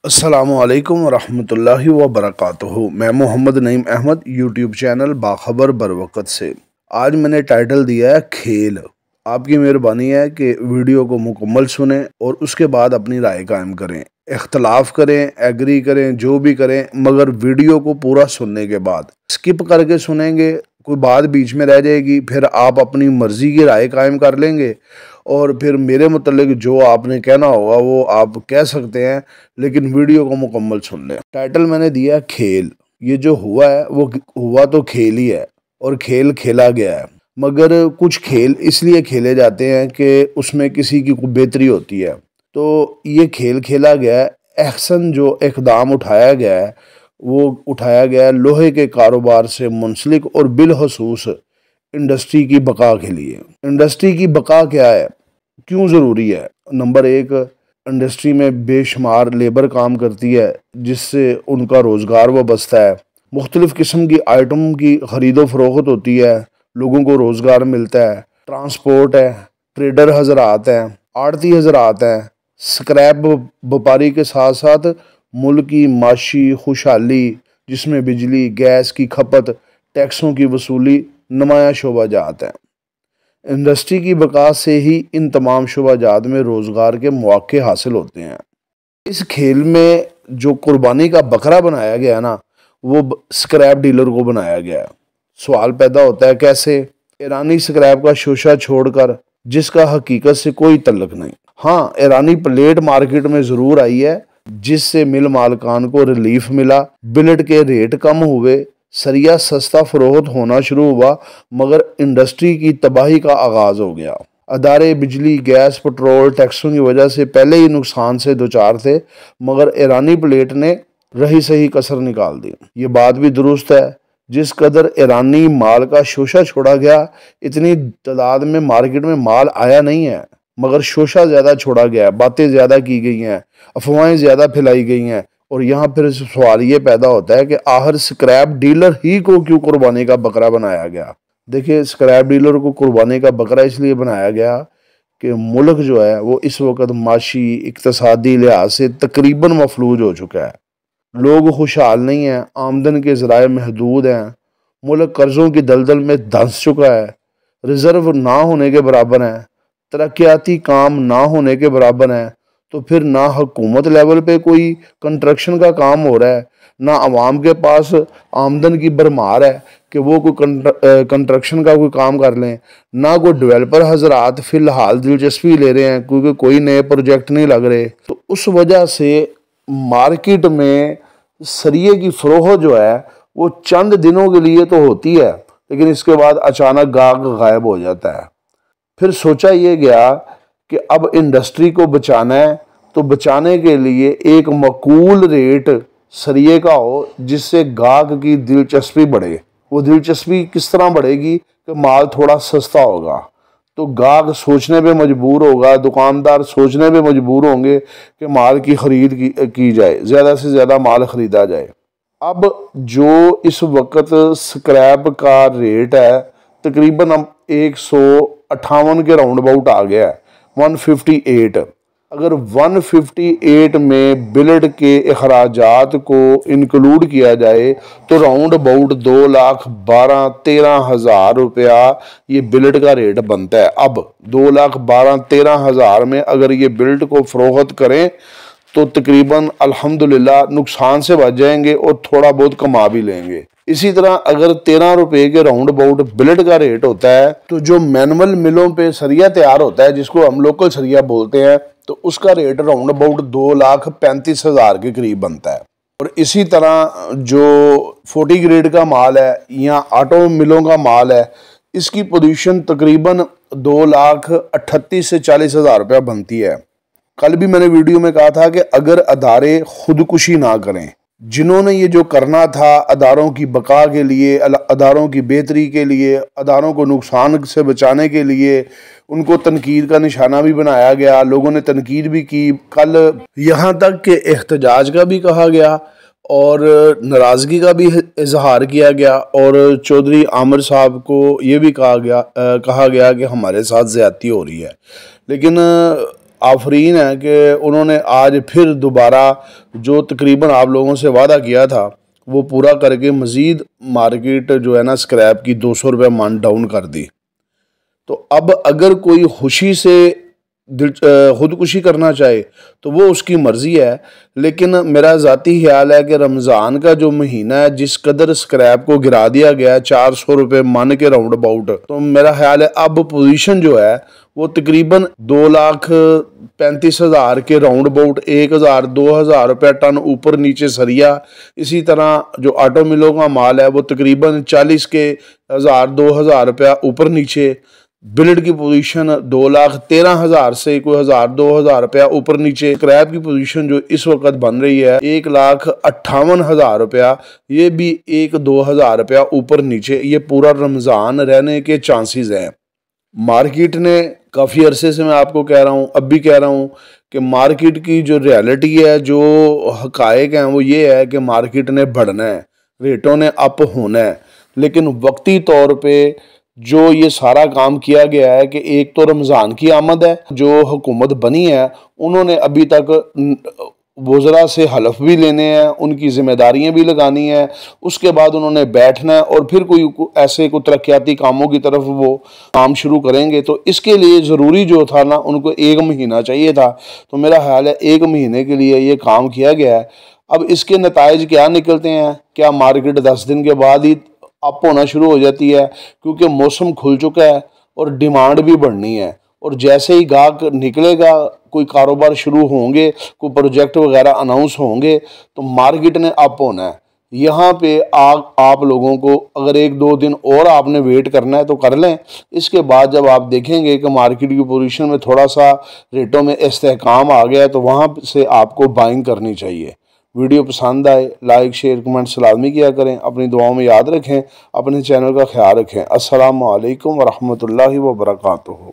अस्सलामुअलैकुम वरहमतुल्लाहि वबरकातुहू। मैं मोहम्मद नईम अहमद यूट्यूब चैनल बाखबर बरवक़्त से। आज मैंने टाइटल दिया है खेल। आपकी मेहरबानी है कि वीडियो को मुकम्मल सुनें और उसके बाद अपनी राय कायम करें। इख्तलाफ करें, एग्री करें, जो भी करें, मगर वीडियो को पूरा सुनने के बाद। स्किप करके सुनेंगे, कोई बात बीच में रह जाएगी, फिर आप अपनी मर्ज़ी की राय कायम कर लेंगे और फिर मेरे मुतल्लिक जो आपने कहना होगा वो आप कह सकते हैं, लेकिन वीडियो को मुकम्मल सुन लें। टाइटल मैंने दिया है खेल। ये जो हुआ है वो हुआ तो खेल ही है और खेल खेला गया है, मगर कुछ खेल इसलिए खेले जाते हैं कि उसमें किसी की बेहतरी होती है। तो ये खेल खेला गया है। एक्शन जो इक़दाम उठाया गया है वो उठाया गया है लोहे के कारोबार से मुंसलिक और बिलखसूस इंडस्ट्री की बका के लिए। इंडस्ट्री की बका क्या है, क्यों ज़रूरी है? नंबर एक, इंडस्ट्री में बेशुमार लेबर काम करती है जिससे उनका रोज़गार वाबस्ता है। मुख्तलिफ़ किस्म की आइटम की ख़रीदो फरोख्त होती है, लोगों को रोज़गार मिलता है। ट्रांसपोर्ट है, ट्रेडर हजरात हैं, आड़ती हजरात हैं, स्क्रैप व्यापारी के साथ साथ मुल्क की माशी खुशहाली जिसमें बिजली गैस की खपत, टैक्सों की वसूली नुमाया शोबाजात हैं। इंडस्ट्री की बका से ही इन तमाम शोबाजात में रोज़गार के मौके हासिल होते हैं। इस खेल में जो कुर्बानी का बकरा बनाया गया ना, वो स्क्रैप डीलर को बनाया गया है। सवाल पैदा होता है कैसे? ईरानी स्क्रैप का शोशा छोड़कर जिसका हकीकत से कोई तल्लुक नहीं। हाँ, ईरानी प्लेट मार्केट में ज़रूर आई है जिससे मिल मालकान को रिलीफ मिला, बिलेट के रेट कम हुए, सरिया सस्ता फरोख्त होना शुरू हुआ, मगर इंडस्ट्री की तबाही का आगाज़ हो गया। अदारे बिजली गैस पेट्रोल टैक्सों की वजह से पहले ही नुकसान से दोचार थे, मगर ईरानी प्लेट ने रही सही कसर निकाल दी। ये बात भी दुरुस्त है, जिस कदर ईरानी माल का शोशा छोड़ा गया, इतनी तादाद में मार्केट में माल आया नहीं है, मगर शोशा ज़्यादा छोड़ा गया, बातें ज़्यादा की गई हैं, अफवाहें ज़्यादा फैलाई गई हैं। और यहाँ फिर सवाल ये पैदा होता है कि आखिर स्क्रैप डीलर ही को क्यों कुर्बानी का बकरा बनाया गया? देखिए, स्क्रैप डीलर को कुर्बानी का बकरा इसलिए बनाया गया कि मुल्क जो है वो इस वक्त माशी इक्तसादी लिहाज से तकरीबन मफलूज हो चुका है। लोग खुशहाल नहीं हैं, आमदन के ज़राए महदूद हैं, मुल्क कर्ज़ों की दलदल में धंस चुका है, रिज़र्व ना होने के बराबर हैं, तरक्याती काम ना होने के बराबर हैं। तो फिर ना हुकूमत लेवल पे कोई कंस्ट्रक्शन का काम हो रहा है, ना आवाम के पास आमदन की भरमार है कि वो कोई कंस्ट्रक्शन का कोई काम कर लें, ना कोई डेवलपर हजरात फ़िलहाल दिलचस्पी ले रहे हैं क्योंकि कोई नए प्रोजेक्ट नहीं लग रहे। तो उस वजह से मार्केट में सरिये की फरोख्त जो है वो चंद दिनों के लिए तो होती है, लेकिन इसके बाद अचानक गाहक गायब हो जाता है। फिर सोचा ये गया कि अब इंडस्ट्री को बचाना है, तो बचाने के लिए एक मकूल रेट सरिये का हो जिससे गाहक की दिलचस्पी बढ़े। वो दिलचस्पी किस तरह बढ़ेगी कि माल थोड़ा सस्ता होगा तो गाहक सोचने पे मजबूर होगा, दुकानदार सोचने पे मजबूर होंगे कि माल की खरीद की जाए, ज़्यादा से ज़्यादा माल ख़रीदा जाए। अब जो इस वक्त स्क्रैप का रेट है तकरीबन 158 के राउंड अबाउट आ गया है, 158। अगर 158 में बिलेट के अखराजात को इंक्लूड किया जाए तो राउंड अबाउट 2,12,13,000 रुपया ये बिलेट का रेट बनता है। अब 2,12,13,000 में अगर ये बिलेट को फरोख्त करें तो तकरीबन अल्हम्दुलिल्लाह नुकसान से बच जाएंगे और थोड़ा बहुत कमा भी लेंगे। इसी तरह अगर 13 रुपए के राउंड अबाउट बिलेट का रेट होता है तो जो मैनुअल मिलों पे सरिया तैयार होता है जिसको हम लोकल सरिया बोलते हैं, तो उसका रेट राउंड अबाउट 2,35,000 के करीब बनता है। और इसी तरह जो 40 ग्रेड का माल है या ऑटो मिलों का माल है, इसकी पोजीशन तकरीबन 2,38,000 से 40,000 रुपया बनती है। कल भी मैंने वीडियो में कहा था कि अगर अदारे खुदकुशी ना करें, जिन्होंने ये जो करना था अदारों की बका के लिए, अदारों की बेहतरी के लिए, अदारों को नुकसान से बचाने के लिए, उनको तनकीद का निशाना भी बनाया गया, लोगों ने तनकीद भी की। कल यहाँ तक कि एहतजाज का भी कहा गया और नाराज़गी का भी इजहार किया गया और चौधरी आमिर साहब को ये भी कहा गया कि हमारे साथ ज़्यादती हो रही है। लेकिन आफरीन है कि उन्होंने आज फिर दोबारा जो तकरीबन आप लोगों से वादा किया था वो पूरा करके मज़ीद मार्केट जो है ना स्क्रैप की 200 रुपये मन डाउन कर दी। तो अब अगर कोई खुशी से खुदकुशी करना चाहे तो वो उसकी मर्ज़ी है, लेकिन मेरा ज़ाती ख्याल है कि रमज़ान का जो महीना है जिस कदर स्क्रैप को गिरा दिया गया है 400 रुपये मन के राउंड अबाउट, तो मेरा ख्याल है अब पोजीशन जो है वो तकरीबन 2,35,000 के राउंड अबाउट 1,000-2,000 रुपये टन ऊपर नीचे सरिया। इसी तरह जो ऑटो मिलों का माल है वो तकरीबन 40 के 1,000-2,000 रुपया ऊपर नीचे। बिल्ड की पोजीशन 2,13,000 से कोई 1,000-2,000 रुपया ऊपर नीचे। स्क्रैप की पोजीशन जो इस वक्त बन रही है 1,58,000 रुपया, ये भी 1-2,000 रुपया ऊपर नीचे। ये पूरा रमज़ान रहने के चांसेस हैं। मार्केट ने काफ़ी अरसे से मैं आपको कह रहा हूँ, अब भी कह रहा हूँ कि मार्केट की जो रियलिटी है, जो हकायक हैं वो ये है कि मार्केट ने बढ़ना है, रेटों ने अप होना है। लेकिन वक्ती तौर पे जो ये सारा काम किया गया है कि एक तो रमज़ान की आमद है, जो हुकूमत बनी है उन्होंने अभी तक वज़रा से हलफ भी लेने हैं, उनकी ज़िम्मेदारियां भी लगानी है, उसके बाद उन्होंने बैठना है और फिर कोई ऐसे को तरक्याती कामों की तरफ वो काम शुरू करेंगे। तो इसके लिए ज़रूरी जो था ना, उनको 1 महीना चाहिए था। तो मेरा ख्याल है 1 महीने के लिए ये काम किया गया है। अब इसके नताइज क्या निकलते हैं, क्या मार्केट 10 दिन के बाद ही अप होना शुरू हो जाती है, क्योंकि मौसम खुल चुका है और डिमांड भी बढ़नी है। और जैसे ही गाहक निकलेगा, कोई कारोबार शुरू होंगे, कोई प्रोजेक्ट वगैरह अनाउंस होंगे, तो मार्केट ने अप होना है। यहाँ पे आप लोगों को अगर 1-2 दिन और आपने वेट करना है तो कर लें। इसके बाद जब आप देखेंगे कि मार्केट की पोजीशन में थोड़ा सा रेटों में इस्तेहकाम आ गया है तो वहाँ से आपको बाइंग करनी चाहिए। वीडियो पसंद आए लाइक शेयर कमेंट्स लाजमी किया करें। अपनी दुआओं में याद रखें, अपने चैनल का ख्याल रखें। अस्सलामु अलैकुम वरहमतुल्लाहि वबरकातुहू।